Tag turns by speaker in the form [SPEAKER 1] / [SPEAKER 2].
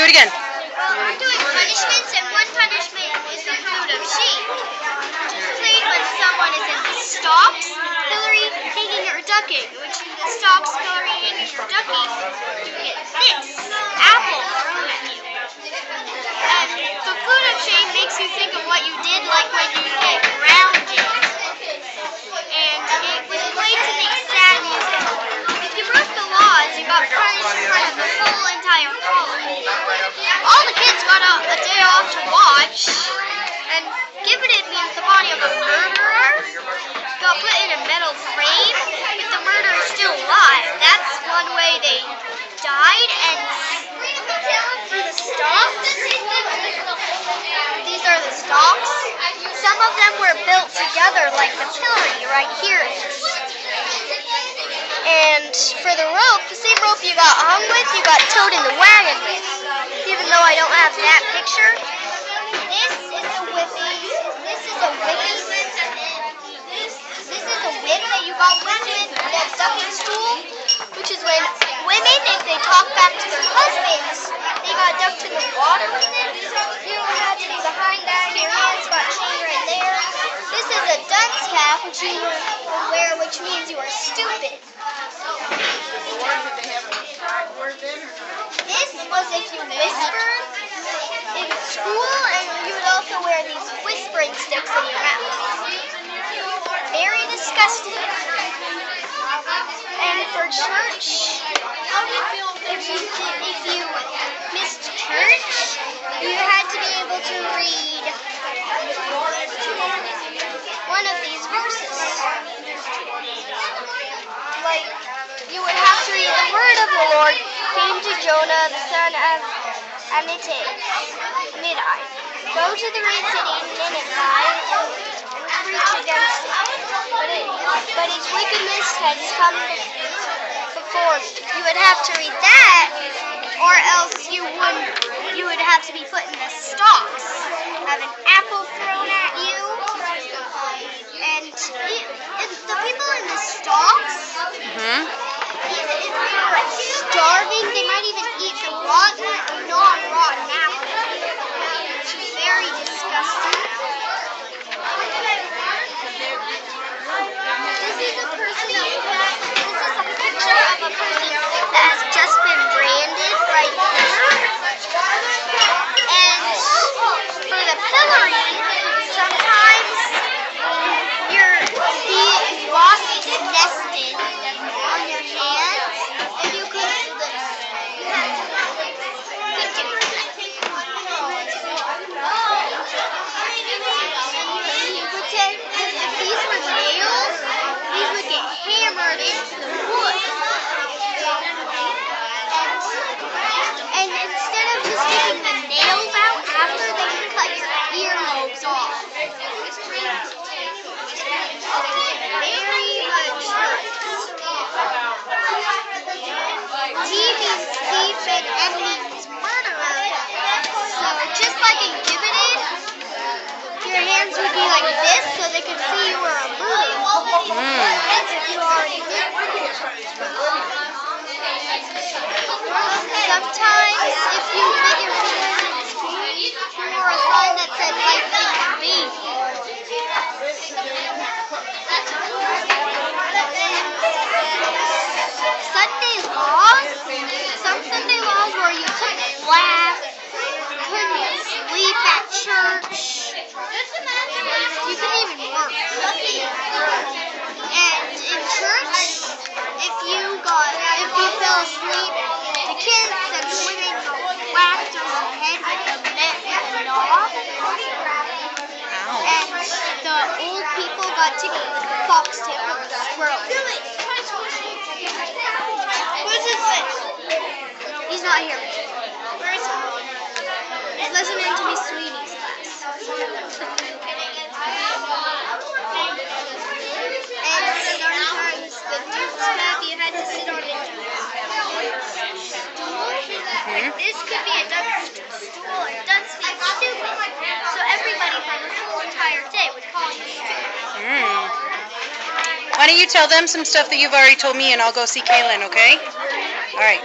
[SPEAKER 1] Do it again.
[SPEAKER 2] Well, we're doing punishments, and one punishment is the food of sheep. Which is played when someone is in the stocks, Hillary hanging or ducking. Which in the stocks, Hillary hanging or ducking, you get this apple thrown at you. And the food of shame makes you think of what you did, like when you get grounded. And it was played to make sad music. If you broke the laws, you got punished in front of the whole entire college. All the kids got a day off to watch, and gibbeted means the body of a murderer got put in a metal frame with the murderer still alive. That's one way they died. And for the stalks, these are the stalks. Some of them were built together like the pillory right here. And for the rope, the same rope you got hung with, you got towed in the wagon with. Even though I don't have that picture. This is a whippy. This is a whippy. This is a whip that you got with the ducking stool, which is when women, if they talk back to their husbands, they got ducked in the water with it. You don't have to be behind that. Your hands got chained right there. This is a dunce cap, which you wear, which means you are stupid. This was if you whispered in school, and you would also wear these whispering sticks in your mouth. Very disgusting. And for church, if you missed church, you had to be able to read one of these verses. Like, you would have to read the word of the Lord came to Jonah, the son of Amittai. Go to the great city, Nineveh, and preach against it. But its wickedness has come before me. You would have to read that, or else you would have to be put in the stocks, have an apple thrown at you, and the people in the stocks, if they were starving, they might even eat the rotten or non-rotten apple. Which is very disgusting. This is a picture of a person that has just been branded right here. And for the pillory, sometimes the wasp nested on your hands, and you could if these were nails, these would get hammered into the wood. And instead of just taking the nails out after, they would cut your earlobes off. Very much hurts. T means thief and M means murderer. So just like in Gibbeted, your hands would be like this so they could see you were a murderer. If you already did. Sometimes, if you put your fingers in school, you wore a sign that said, like, me. Sunday laws? Some Sunday laws where you couldn't laugh, couldn't sleep at church. You couldn't even work. And in church, if you fell asleep, the kids and the women whacked on the head with a net and a knob. And the old people got to foxtail with the squirrels. Who's this with? He's not here. Where is he? He's listening to Miss Sweeney's class. And sometimes the dunce cap, you had to sit on a stool. Like this could be a dunce stool, and dunce means stupid. So everybody for the whole entire day would call you stupid.
[SPEAKER 1] Why don't you tell them some stuff that you've already told me, and I'll go see Kaylin, okay? All right.